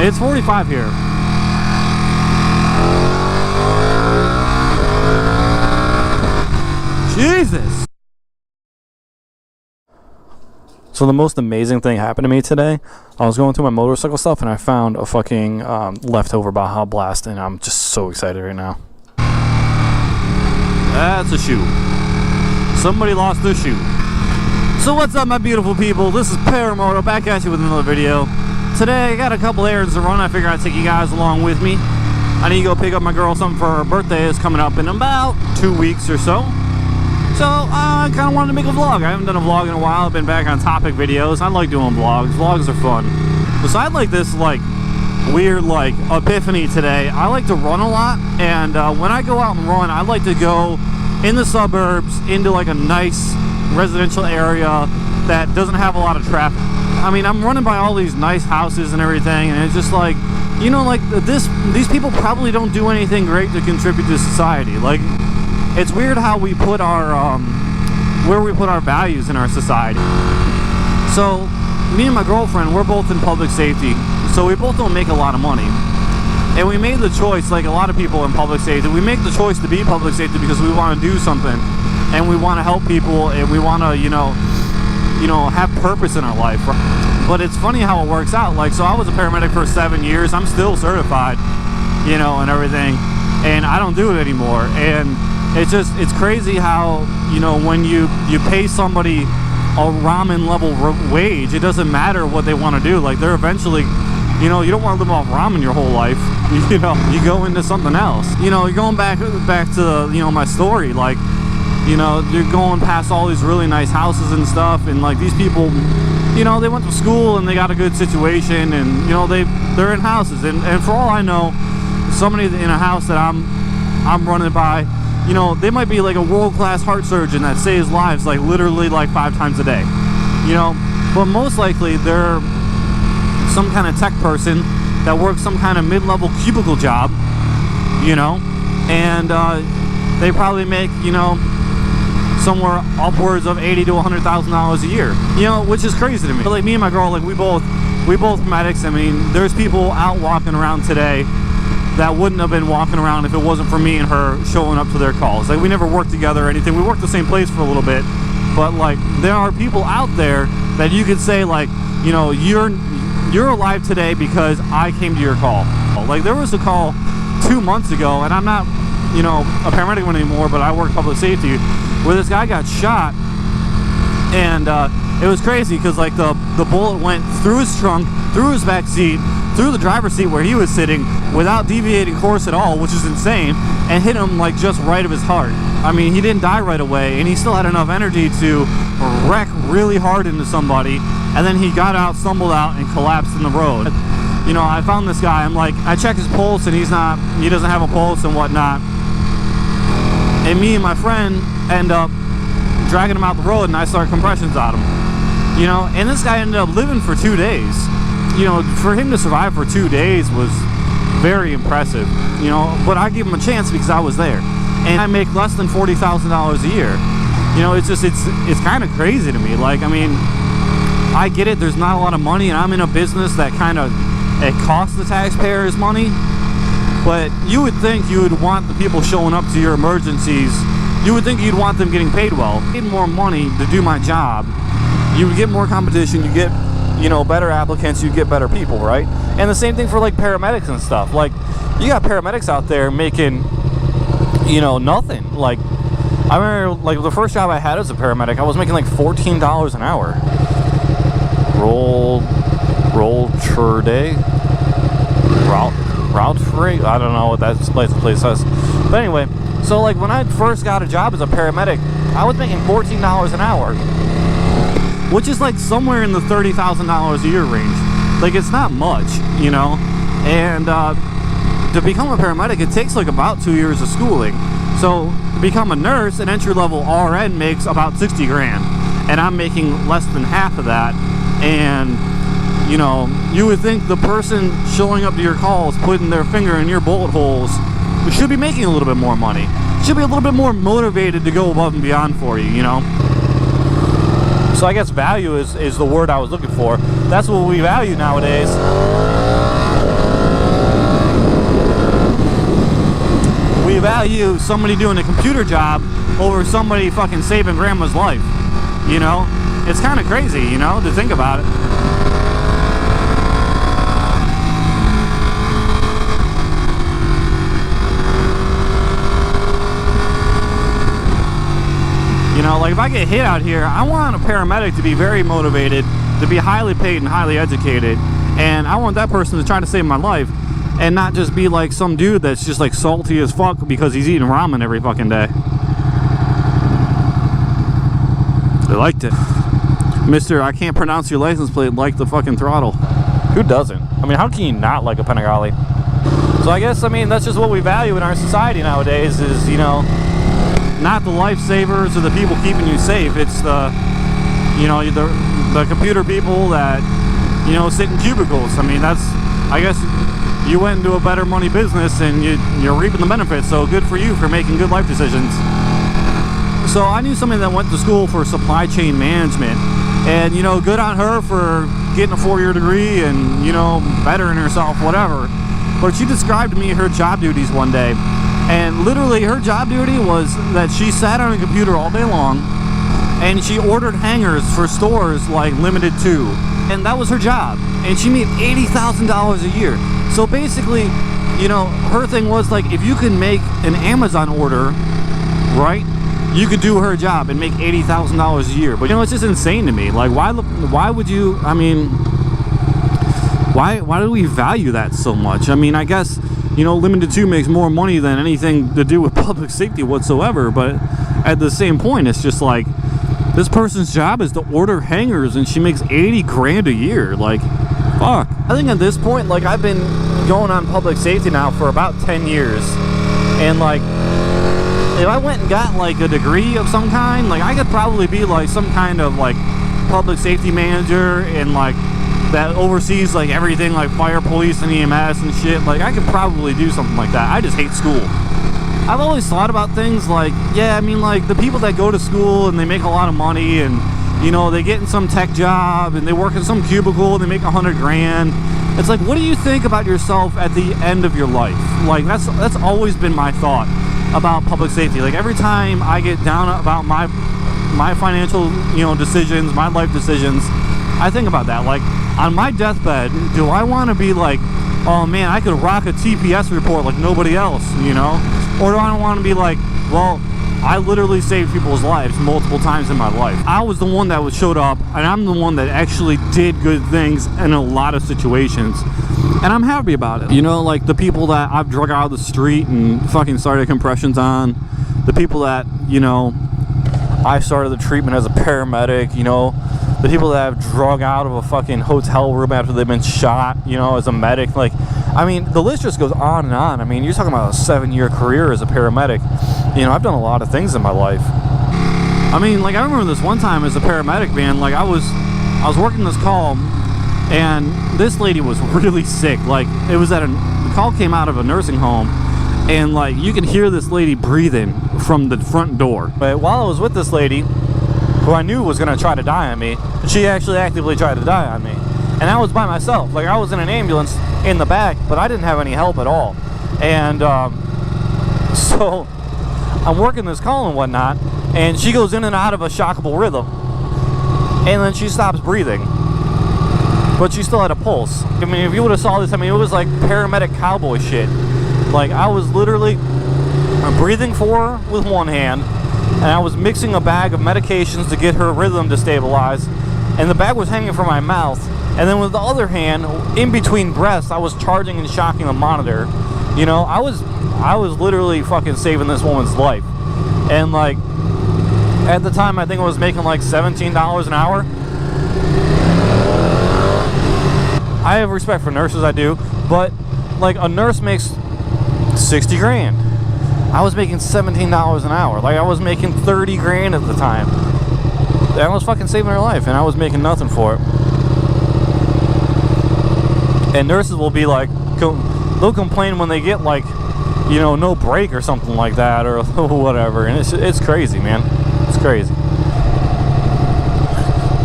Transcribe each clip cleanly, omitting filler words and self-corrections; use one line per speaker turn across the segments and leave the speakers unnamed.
It's 45 here. Jesus! So the most amazing thing happened to me today. I was going through my motorcycle stuff and I found a fucking leftover Baja Blast, and I'm just so excited right now. That's a shoe. Somebody lost their shoe. So what's up, my beautiful people? This is Paramoto back at you with another video. Today I got a couple errands to run. I figured I'd take you guys along with me. I need to go pick up my girl something for her birthday. It's coming up in about 2 weeks or so. So I kind of wanted to make a vlog. I haven't done a vlog in a while. I've been back on topic videos. I like doing vlogs. Vlogs are fun. Besides like this weird epiphany today, I like to run a lot, and when I go out and run, I like to go in the suburbs into like a nice residential area that doesn't have a lot of traffic. I mean, I'm running by all these nice houses and everything, and it's just like, you know, like these people probably don't do anything great to contribute to society. Like, it's weird how we put our where we put our values in our society. So me and my girlfriend, we're both in public safety, so we both don't make a lot of money, and we made the choice, like a lot of people in public safety, we make the choice to be public safety because we want to do something, and we want to help people, and we want to, you know, have purpose in our life. But it's funny how it works out. Like, so I was a paramedic for 7 years. I'm still certified, you know, and everything, and I don't do it anymore. And it's crazy how, you know, when you pay somebody a ramen level wage, it doesn't matter what they want to do. Like, they're eventually, you know, you don't want to live off ramen your whole life. You know, you go into something else. You know, you're going back to, you know, my story. Like, you know, you're going past all these really nice houses and stuff, and like these people, you know, they went to school and they got a good situation, and you know, they're in houses, and for all I know, somebody in a house that I'm running by, you know, they might be like a world-class heart surgeon that saves lives like literally like 5 times a day, you know, but most likely they're some kind of tech person that works some kind of mid-level cubicle job, you know, and they probably make, you know, somewhere upwards of $80,000 to $100,000 a year, you know, which is crazy to me. But like me and my girl, like we both medics. I mean, there's people out walking around today that wouldn't have been walking around if it wasn't for me and her showing up to their calls. Like, we never worked together or anything. We worked the same place for a little bit, but like there are people out there that you could say, like, you know, you're alive today because I came to your call. Like, there was a call 2 months ago, and I'm not, you know, a paramedic anymore, but I work public safety, where this guy got shot, and it was crazy because like the bullet went through his trunk, through his back seat, through the driver's seat where he was sitting without deviating course at all, which is insane, and hit him like just right of his heart. I mean, he didn't die right away, and he still had enough energy to wreck really hard into somebody, and then he got out, stumbled out, and collapsed in the road. You know, I found this guy, I'm like, I check his pulse, and he doesn't have a pulse and whatnot. And me and my friend end up dragging him out the road, and I start compressions on him. You know, and this guy ended up living for 2 days. You know, for him to survive for 2 days was very impressive. You know, but I gave him a chance because I was there. And I make less than $40,000 a year. You know, it's just, it's kind of crazy to me. Like, I mean, I get it, there's not a lot of money, and I'm in a business that kind of, it costs the taxpayers money. But you would think you would want the people showing up to your emergencies, you would think you'd want them getting paid well. I need more money to do my job. You would get more competition, you get, you know, better applicants, you get better people, right? And the same thing for like paramedics and stuff. Like, you got paramedics out there making, you know, nothing. Like, I remember like the first job I had as a paramedic, I was making like $14 an hour. Route free? I don't know what that place says. But anyway, so like when I first got a job as a paramedic, I was making $14 an hour, which is like somewhere in the $30,000 a year range. Like, it's not much, you know. And to become a paramedic, it takes like about 2 years of schooling. So to become a nurse, an entry-level RN makes about 60 grand, and I'm making less than half of that. And you know, you would think the person showing up to your calls, putting their finger in your bullet holes, should be making a little bit more money. Should be a little bit more motivated to go above and beyond for you, you know? So I guess value is the word I was looking for. That's what we value nowadays. we value somebody doing a computer job over somebody fucking saving grandma's life. You know, it's kind of crazy, you know, to think about it. You know, like if I get hit out here, I want a paramedic to be very motivated, to be highly paid and highly educated, and I want that person to try to save my life and not just be like some dude that's just like salty as fuck because he's eating ramen every fucking day. They liked it. Mister, I can't pronounce your license plate, like the fucking throttle. Who doesn't? I mean, how can you not like a Panigale? So I guess, I mean, that's just what we value in our society nowadays is, you know, not the lifesavers or the people keeping you safe. It's the, you know, the computer people that, you know, sit in cubicles. I mean, that's, I guess you went into a better money business and you're reaping the benefits. So good for you for making good life decisions. So I knew somebody that went to school for supply chain management, and, you know, good on her for getting a 4-year degree and, you know, bettering herself, whatever. But she described to me her job duties one day. And literally her job duty was that she sat on a computer all day long and she ordered hangers for stores like Limited 2. And that was her job. And she made $80,000 a year. So basically, you know, her thing was like, if you can make an Amazon order, right, you could do her job and make $80,000 a year. But, you know, it's just insane to me. Like, why would you, I mean, why do we value that so much? I mean, I guess, you know, Limited 2 makes more money than anything to do with public safety whatsoever, but at the same point, it's just like, this person's job is to order hangers and she makes 80 grand a year. Like, fuck. I think at this point, like, I've been going on public safety now for about 10 years, and like, if I went and got like a degree of some kind, like, I could probably be like some kind of like public safety manager and like that oversees like everything, like fire, police, and EMS and shit. Like, I could probably do something like that. I just hate school. I've always thought about things like, yeah, I mean, like the people that go to school and they make a lot of money and, you know, they get in some tech job and they work in some cubicle and they make 100 grand. It's like, what do you think about yourself at the end of your life? Like, that's always been my thought about public safety. Like, every time I get down about my financial, you know, decisions, my life decisions, I think about that. Like, on my deathbed, do I want to be like, oh man, I could rock a TPS report like nobody else, you know? Or do I want to be like, well, I literally saved people's lives multiple times in my life. I was the one that showed up, and I'm the one that actually did good things in a lot of situations. And I'm happy about it. You know, like the people that I've drug out of the street and fucking started compressions on, the people that, you know, I started the treatment as a paramedic, you know, the people that I've drug out of a fucking hotel room after they've been shot, you know, as a medic. Like, I mean, the list just goes on and on. I mean, you're talking about a 7-year career as a paramedic. You know, I've done a lot of things in my life. I mean, like, I remember this one time as a paramedic, man, like, I was working this call, and this lady was really sick. Like, it was the call came out of a nursing home, and, like, you could hear this lady breathing from the front door. But while I was with this lady, who I knew was going to try to die on me, she actually actively tried to die on me. And I was by myself. Like, I was in an ambulance in the back, but I didn't have any help at all. And so I'm working this call and whatnot, and she goes in and out of a shockable rhythm. And then she stops breathing. But she still had a pulse. I mean, if you would have saw this, I mean, it was like paramedic cowboy shit. Like, I was literally breathing for her with one hand, and I was mixing a bag of medications to get her rhythm to stabilize, and the bag was hanging from my mouth, and then with the other hand, in between breaths, I was charging and shocking the monitor. You know, I was literally fucking saving this woman's life. And like, at the time, I think I was making like $17 an hour. I have respect for nurses, I do, but like, a nurse makes 60 grand. I was making $17 an hour. Like, I was making 30 grand at the time. And I was fucking saving her life, and I was making nothing for it. And nurses will be like, they'll complain when they get like, you know, no break or something like that, or whatever. And it's crazy, man. It's crazy.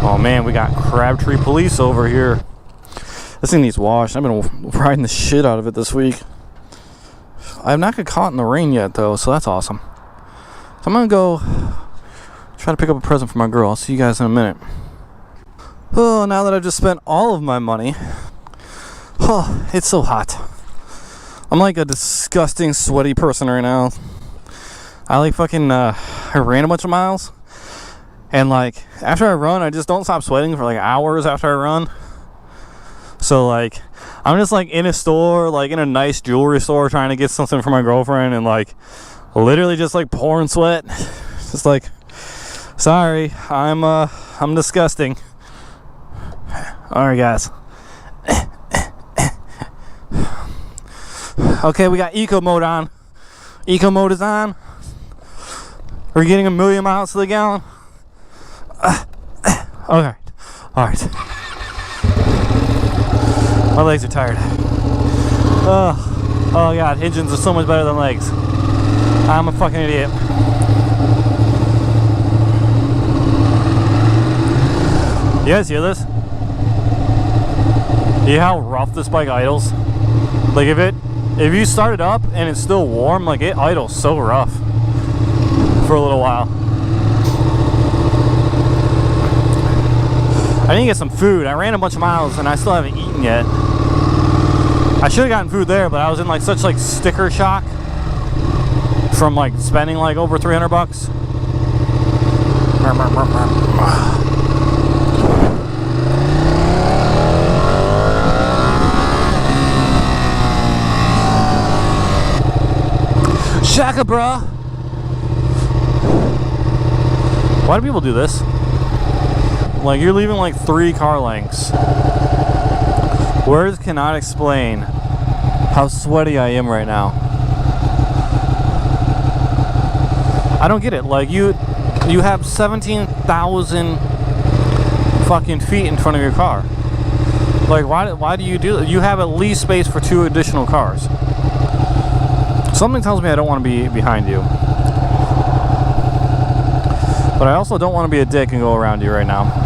Oh man, we got Crabtree Police over here. This thing needs washed. I've been riding the shit out of it this week. I have not got caught in the rain yet, though, so that's awesome. So I'm gonna go try to pick up a present for my girl. I'll see you guys in a minute. Oh, now that I've just spent all of my money, oh, it's so hot. I'm like a disgusting, sweaty person right now. I like fucking, I ran a bunch of miles, and like, after I run, I just don't stop sweating for like hours after I run. So like, I'm just like in a store, like in a nice jewelry store, trying to get something for my girlfriend, and like, literally just like pouring sweat. Just like, sorry, I'm disgusting. Alright, guys. Okay, we got eco mode on. Eco mode is on. We're getting 1,000,000 miles to the gallon. Okay. Alright. My legs are tired. Oh god, engines are so much better than legs. I'm a fucking idiot. You guys hear this? You hear how rough this bike idles? Like if you start it up and it's still warm, like it idles so rough for a little while. I need to get some food. I ran a bunch of miles and I still haven't eaten yet. I should have gotten food there, but I was in like such like sticker shock from like spending like over 300 bucks. Shaka, bruh. Why do people do this? Like, you're leaving like 3 car lengths. Words cannot explain how sweaty I am right now. I don't get it. Like, you have 17,000 fucking feet in front of your car. Like, why do you do that? You have at least space for 2 additional cars. Something tells me I don't want to be behind you. But I also don't want to be a dick and go around you right now.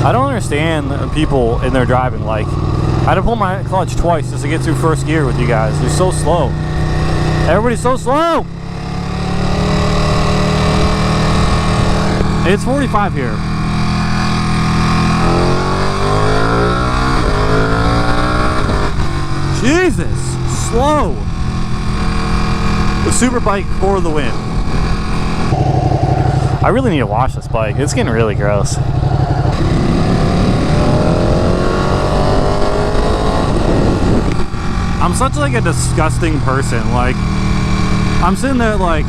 I don't understand people in their driving. Like, I had to pull my clutch twice just to get through first gear with you guys. You're so slow. Everybody's so slow! It's 45 here. Jesus! Slow! The super bike for the win. I really need to wash this bike. It's getting really gross. I'm such like a disgusting person. Like, I'm sitting there like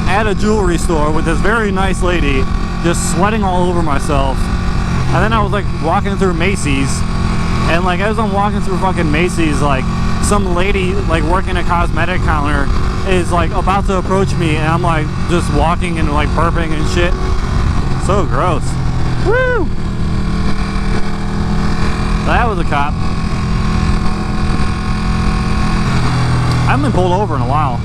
at a jewelry store with this very nice lady just sweating all over myself. And then I was like walking through Macy's, and like as I'm walking through fucking Macy's, like some lady like working a cosmetic counter is like about to approach me, and I'm like just walking and like burping and shit. So gross. Woo! That was a cop. I haven't been pulled over in a while.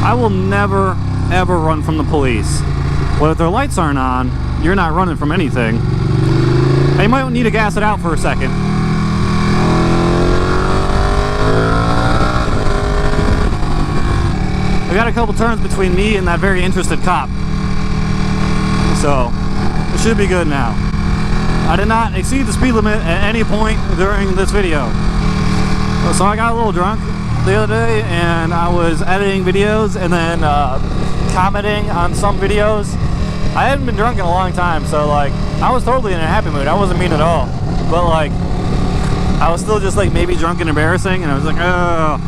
I will never ever run from the police. Well, if their lights aren't on, you're not running from anything. And you might need to gas it out for a second. We got a couple turns between me and that very interested cop. So, it should be good now. I did not exceed the speed limit at any point during this video. So I got a little drunk the other day, and I was editing videos and then commenting on some videos. I hadn't been drunk in a long time, so like I was totally in a happy mood. I wasn't mean at all, but like I was still just like maybe drunk and embarrassing, and I was like, oh,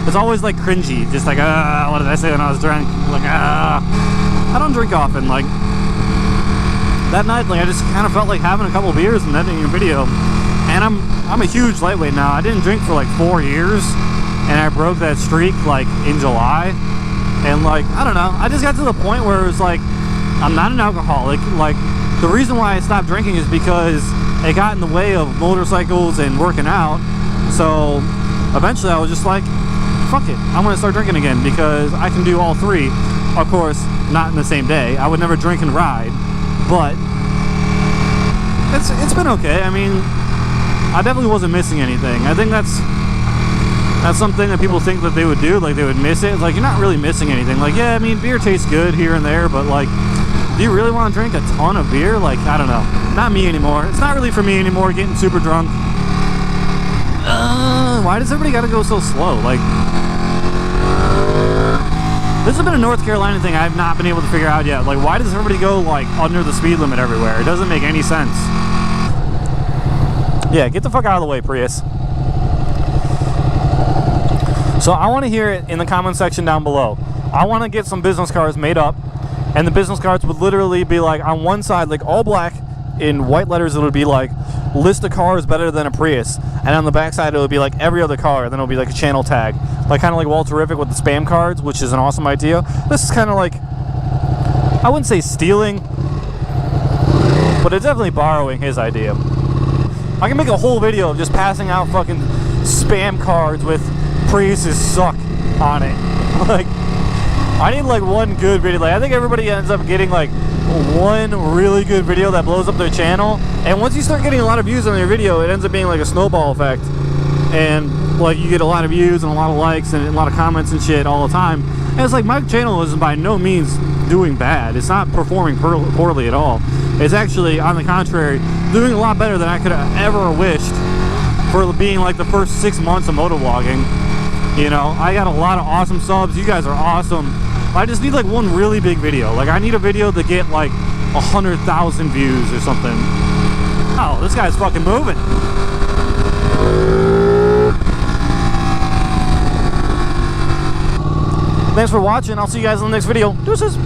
it's always like cringy, just like, what did I say when I was drunk? Like, I don't drink often. Like that night, like I just kind of felt like having a couple beers and editing a video. And I'm a huge lightweight now. I didn't drink for like 4 years, and I broke that streak like in July. And like, I don't know, I just got to the point where it was like, I'm not an alcoholic. Like, the reason why I stopped drinking is because it got in the way of motorcycles and working out. So eventually I was just like, fuck it, I'm gonna start drinking again, because I can do all 3. Of course, not in the same day. I would never drink and ride, but it's been okay. I mean, I definitely wasn't missing anything. I think that's something that people think that they would do, like they would miss it. It's like, you're not really missing anything. Like, yeah, I mean, beer tastes good here and there, but like, do you really want to drink a ton of beer? Like, I don't know. Not me anymore. It's not really for me anymore, getting super drunk. Why does everybody gotta go so slow? Like, this has been a North Carolina thing I've not been able to figure out yet. Like, why does everybody go like under the speed limit everywhere? It doesn't make any sense. Yeah, get the fuck out of the way, Prius. So I want to hear it in the comment section down below. I want to get some business cards made up, and the business cards would literally be like, on one side, like all black in white letters, it would be like, list of cars better than a Prius, and on the back side it would be like every other car, and then it would be like a channel tag, like kind of like Walterific with the spam cards, which is an awesome idea. This is kind of like, I wouldn't say stealing, but it's definitely borrowing his idea. I can make a whole video of just passing out fucking spam cards with Priuses suck on it. Like, I need like one good video. Like, I think everybody ends up getting like one really good video that blows up their channel, and once you start getting a lot of views on your video, it ends up being like a snowball effect, and like you get a lot of views and a lot of likes and a lot of comments and shit all the time. And it's like, my channel is by no means doing bad. It's not performing poorly at all. It's actually, on the contrary, doing a lot better than I could have ever wished for being like the first 6 months of motovlogging. You know, I got a lot of awesome subs. You guys are awesome. I just need like one really big video. Like, I need a video to get like 100,000 views or something. Oh, this guy's fucking moving. Thanks for watching. I'll see you guys in the next video. Deuces.